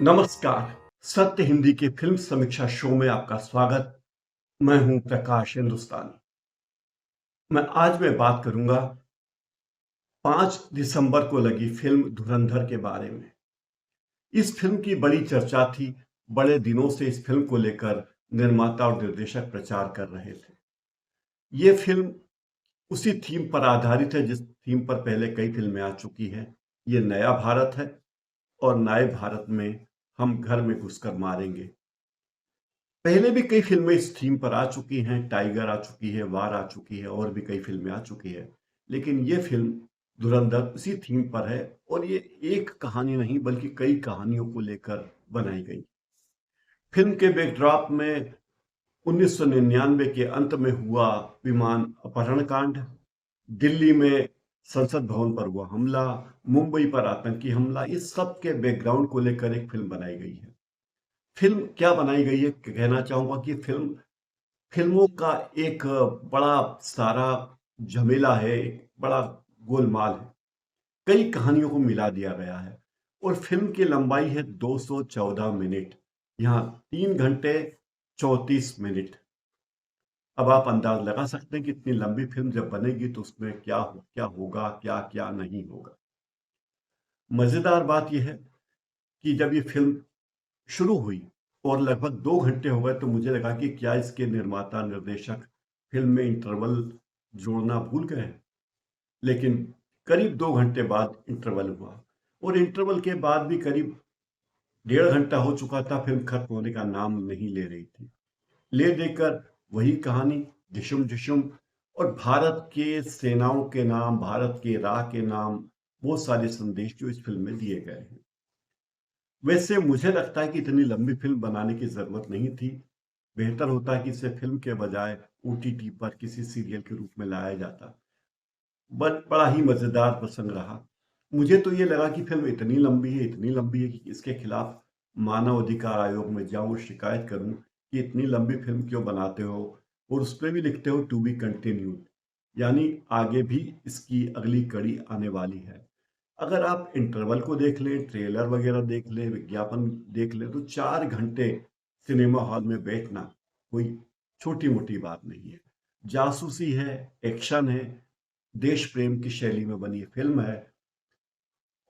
नमस्कार। सत्य हिंदी के फिल्म समीक्षा शो में आपका स्वागत। मैं हूं प्रकाश हिंदुस्तानी। आज मैं बात करूंगा 5 दिसंबर को लगी फिल्म धुरंधर के बारे में। इस फिल्म की बड़ी चर्चा थी। बड़े दिनों से इस फिल्म को लेकर निर्माता और निर्देशक प्रचार कर रहे थे। ये फिल्म उसी थीम पर आधारित है जिस थीम पर पहले कई फिल्में आ चुकी हैं। ये नया भारत है और नए भारत में हम घर में घुसकर मारेंगे। पहले भी कई फिल्में इस थीम पर आ चुकी हैं। टाइगर आ चुकी है, वार आ चुकी है और भी कई फिल्में आ चुकी है। लेकिन ये फिल्म धुरंधर उसी थीम पर है और ये एक कहानी नहीं बल्कि कई कहानियों को लेकर बनाई गई। फिल्म के बैकड्रॉप में 1999 के अंत में हुआ विमान अपहरण कांड, दिल्ली में संसद भवन पर हुआ हमला, मुंबई पर आतंकी हमला, इस सब के बैकग्राउंड को लेकर एक फिल्म बनाई गई है। फिल्म क्या बनाई गई है, कहना चाहूंगा कि फिल्मों का एक बड़ा सारा झमेला है, एक बड़ा गोलमाल है। कई कहानियों को मिला दिया गया है और फिल्म की लंबाई है 214 मिनट। यहाँ 3 घंटे 34 मिनट। अब आप अंदाज लगा सकते हैं कि इतनी लंबी फिल्म जब बनेगी तो उसमें क्या होगा, क्या क्या नहीं होगा। मजेदार बात यह है कि जब ये फिल्म शुरू हुई और लगभग 2 घंटे हो गए तो मुझे लगा कि क्या इसके निर्माता निर्देशक फिल्म में इंटरवल जोड़ना भूल गए हैं। लेकिन करीब 2 घंटे बाद इंटरवल हुआ और इंटरवल के बाद भी करीब 1.5 घंटा हो चुका था। फिल्म खत्म होने का नाम नहीं ले रही थी। ले देकर वही कहानी, झिशुम झिशुम, और भारत के सेनाओं के नाम, भारत के राह के नाम, वो सारे संदेश जो इस फिल्म में दिए गए हैं। वैसे मुझे लगता है कि इतनी लंबी फिल्म बनाने की जरूरत नहीं थी। बेहतर होता है कि इसे फिल्म के बजाय ओटीटी पर किसी सीरियल के रूप में लाया जाता। बड़ा ही मजेदार प्रसंग रहा। मुझे तो ये लगा कि फिल्म इतनी लंबी है कि इसके खिलाफ मानव अधिकार आयोग में जाऊं और शिकायत करूं कि इतनी लंबी फिल्म क्यों बनाते हो, और उस पर भी लिखते हो टू बी कंटिन्यूड, यानी आगे भी इसकी अगली कड़ी आने वाली है। अगर आप इंटरवल को देख लें, ट्रेलर वगैरह देख लें, विज्ञापन देख लें, तो 4 घंटे सिनेमा हॉल में बैठना कोई छोटी मोटी बात नहीं है। जासूसी है, एक्शन है, देश प्रेम की शैली में बनी फिल्म है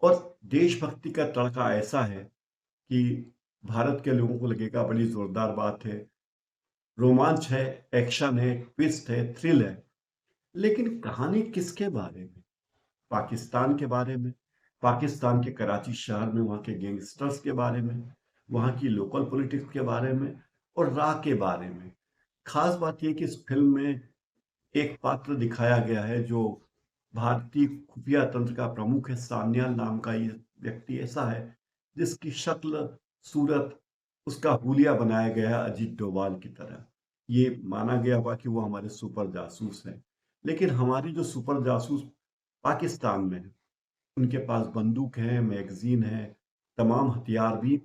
और देशभक्ति का तड़का ऐसा है कि भारत के लोगों को लगेगा बड़ी जोरदार बात है। रोमांच है, एक्शन है, ट्विस्ट है, थ्रिल है। लेकिन कहानी किसके बारे में? पाकिस्तान के बारे में। पाकिस्तान के कराची शहर में वहाँ के गैंगस्टर्स के बारे में, वहाँ की लोकल पॉलिटिक्स के बारे में और राह के बारे में। खास बात यह कि इस फिल्म में एक पात्र दिखाया गया है जो भारतीय खुफिया तंत्र का प्रमुख है। सान्याल नाम का ये व्यक्ति ऐसा है जिसकी शक्ल, सूरत, उसका हुलिया बनाया गया है अजीत डोभाल की तरह। ये माना गया हुआ कि वो हमारे सुपर जासूस हैं। लेकिन हमारी जो सुपर जासूस पाकिस्तान में है, उनके पास बंदूक है, मैगजीन है, तमाम हथियार भी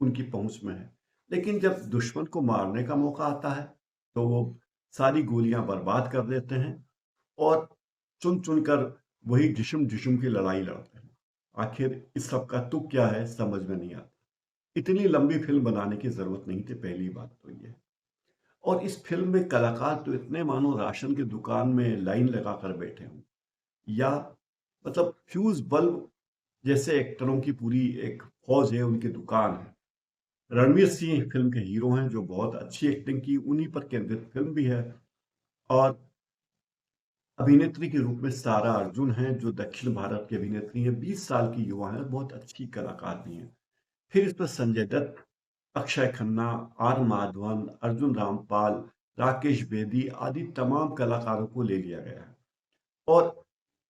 उनकी पहुंच में है। लेकिन जब दुश्मन को मारने का मौका आता है तो वो सारी गोलियां बर्बाद कर देते हैं और चुन चुनकर वही जिस्म जिस्म की लड़ाई लड़ते हैं। आखिर इस सब का तुक क्या है, समझ में नहीं आता। इतनी लंबी फिल्म बनाने की जरूरत नहीं थी, पहली बात तो ये। और इस फिल्म में कलाकार तो इतने मानो राशन की दुकान में लाइन लगाकर बैठे हों, या मतलब फ्यूज बल्ब जैसे एक्टरों की पूरी एक फौज है, उनकी दुकान है। रणवीर सिंह फिल्म के हीरो हैं जो बहुत अच्छी एक्टिंग की, उन्हीं पर केंद्रित फिल्म भी है। और अभिनेत्री के रूप में सारा अर्जुन हैं जो दक्षिण भारत की अभिनेत्री हैं, 20 साल की युवा हैं, बहुत अच्छी कलाकार भी हैं। फिर इस पर संजय दत्त, अक्षय खन्ना, आर माधवन, अर्जुन रामपाल, राकेश बेदी आदि तमाम कलाकारों को ले लिया गया है। और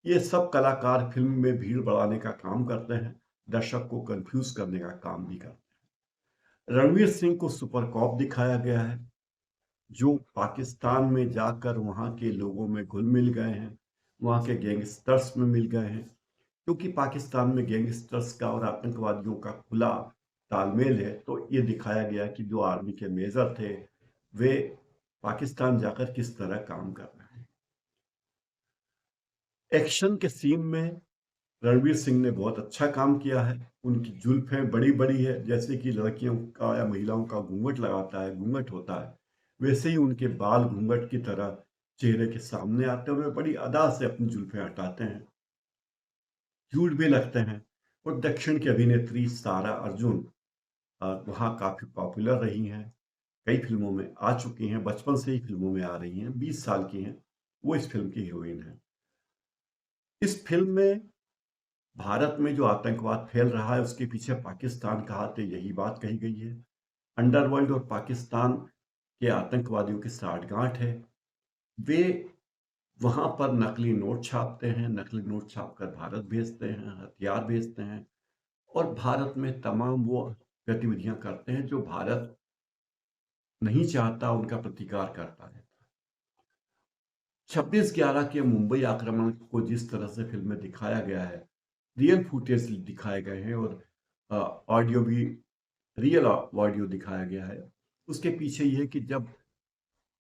ये सब कलाकार फिल्म में भीड़ बढ़ाने का काम करते हैं, दर्शक को कंफ्यूज करने का काम भी करते हैं। रणवीर सिंह को सुपर कॉप दिखाया गया है जो पाकिस्तान में जाकर वहाँ के लोगों में घुल मिल गए हैं, वहाँ के गैंगस्टर्स में मिल गए हैं। क्योंकि पाकिस्तान में गैंगस्टर्स का और आतंकवादियों का खुला तालमेल है, तो ये दिखाया गया कि जो आर्मी के मेजर थे वे पाकिस्तान जाकर किस तरह काम कर रहे हैं। एक्शन के सीन में रणवीर सिंह ने बहुत अच्छा काम किया है। उनकी जुल्फें बड़ी-बड़ी है, जैसे कि लड़कियों का या महिलाओं का घूंघट लगाता है, घूंघट होता है, वैसे ही उनके बाल घूंघट की तरह चेहरे के सामने आते हुए बड़ी अदा से अपनी जुल्फें हटाते हैं, क्यूट भी लगते हैं। और दक्षिण की अभिनेत्री सारा अर्जुन वहाँ काफ़ी पॉपुलर रही हैं, कई फ़िल्मों में आ चुकी हैं, बचपन से ही फ़िल्मों में आ रही हैं, 20 साल की हैं, वो इस फ़िल्म की हीरोइन हैं। इस फ़िल्म में भारत में जो आतंकवाद फैल रहा है, उसके पीछे पाकिस्तान का हाथ है, यही बात कही गई है। अंडरवर्ल्ड और पाकिस्तान के आतंकवादियों की साठगांठ है। वे वहाँ पर नकली नोट छापते हैं, नकली नोट छापकर भारत भेजते हैं, हथियार भेजते हैं और भारत में तमाम वो गतिविधियां करते हैं जो भारत नहीं चाहता, उनका प्रतिकार करता है। 26/11 के मुंबई आक्रमण को जिस तरह से फिल्म में दिखाया गया है, रियल फुटेज दिखाए गए हैं और ऑडियो भी रियल ऑडियो दिखाया गया है। उसके पीछे ये कि जब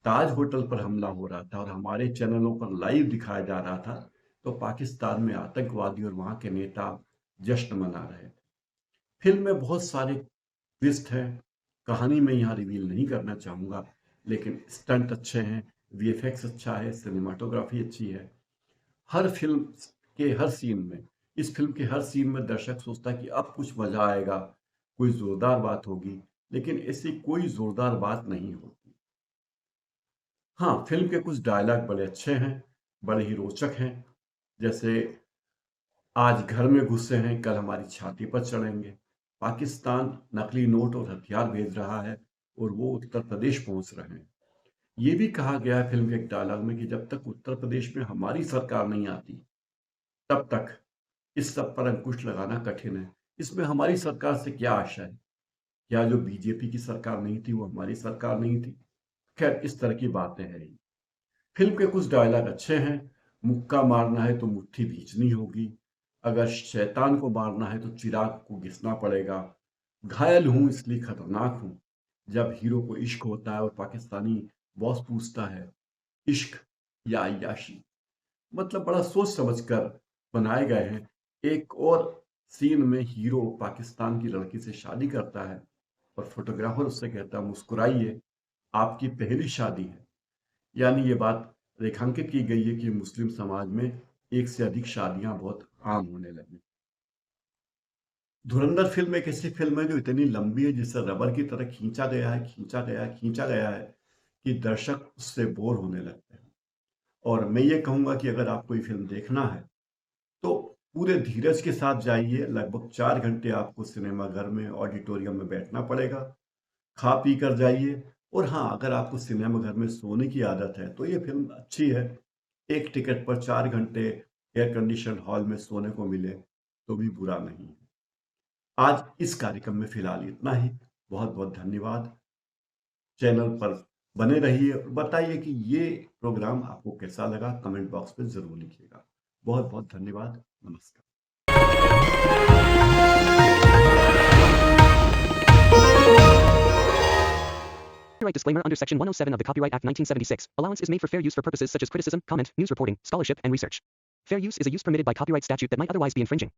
ताज होटल पर हमला हो रहा था और हमारे चैनलों पर लाइव दिखाया जा रहा था, तो पाकिस्तान में आतंकवादी और वहाँ के नेता जश्न मना रहे थे। फिल्म में बहुत सारे ट्विस्ट हैं, कहानी मैं यहाँ रिवील नहीं करना चाहूँगा, लेकिन स्टंट अच्छे हैं, वीएफएक्स अच्छा है, सिनेमाटोग्राफी अच्छी है। हर फिल्म के हर सीन में, इस फिल्म के हर सीन में दर्शक सोचता है कि अब कुछ मजा आएगा, कोई जोरदार बात होगी, लेकिन ऐसी कोई जोरदार बात नहीं होती। हाँ, फिल्म के कुछ डायलॉग बड़े अच्छे हैं, बड़े ही रोचक हैं, जैसे आज घर में घुसे हैं, कल हमारी छाती पर चढ़ेंगे। पाकिस्तान नकली नोट और हथियार भेज रहा है और वो उत्तर प्रदेश पहुंच रहे हैं। ये भी कहा गया है फिल्म के एक डायलॉग में कि जब तक उत्तर प्रदेश में हमारी सरकार नहीं आती, तब तक इस सब पर अंकुश लगाना कठिन है। इसमें हमारी सरकार से क्या आशा है? क्या जो बीजेपी की सरकार नहीं थी वो हमारी सरकार नहीं थी? खैर, इस तरह की बातें हैं। फिल्म के कुछ डायलॉग अच्छे हैं, मुक्का मारना है तो मुट्ठी भींचनी होगी, अगर शैतान को मारना है तो चिराग को घिसना पड़ेगा, घायल हूं इसलिए खतरनाक हूं, जब हीरो को इश्क होता है और पाकिस्तानी बॉस पूछता है इश्क या अय्याशी। मतलब बड़ा सोच समझकर बनाए गए हैं। एक और सीन में हीरो पाकिस्तान की लड़की से शादी करता है और फोटोग्राफर उससे कहता है मुस्कुराइए, आपकी पहली शादी है। यानी ये बात रेखांकित की गई है कि मुस्लिम समाज में एक से अधिक शादियां बहुत आम होने लगी। धुरंधर फिल्म एक ऐसी फिल्म है जो इतनी लंबी है, जिसे रबर की तरह खींचा गया है, खींचा गया है, खींचा गया है कि दर्शक उससे बोर होने लगते हैं। और मैं ये कहूंगा कि अगर आपको ये फिल्म देखना है तो पूरे धीरज के साथ जाइए। लगभग 4 घंटे आपको सिनेमा घर में, ऑडिटोरियम में बैठना पड़ेगा। खा पी कर जाइए। और हाँ, अगर आपको सिनेमा घर में सोने की आदत है तो ये फिल्म अच्छी है। एक टिकट पर 4 घंटे एयर कंडीशन हॉल में सोने को मिले तो भी बुरा नहीं है। आज इस कार्यक्रम में फिलहाल इतना ही। बहुत बहुत धन्यवाद। चैनल पर बने रहिए और बताइए कि ये प्रोग्राम आपको कैसा लगा, कमेंट बॉक्स में जरूर लिखिएगा। बहुत बहुत धन्यवाद। नमस्कार। Copyright disclaimer under Section 107 of the Copyright Act 1976. Allowance is made for fair use for purposes such as criticism, comment, news reporting, scholarship, and research. Fair use is a use permitted by copyright statute that might otherwise be infringing.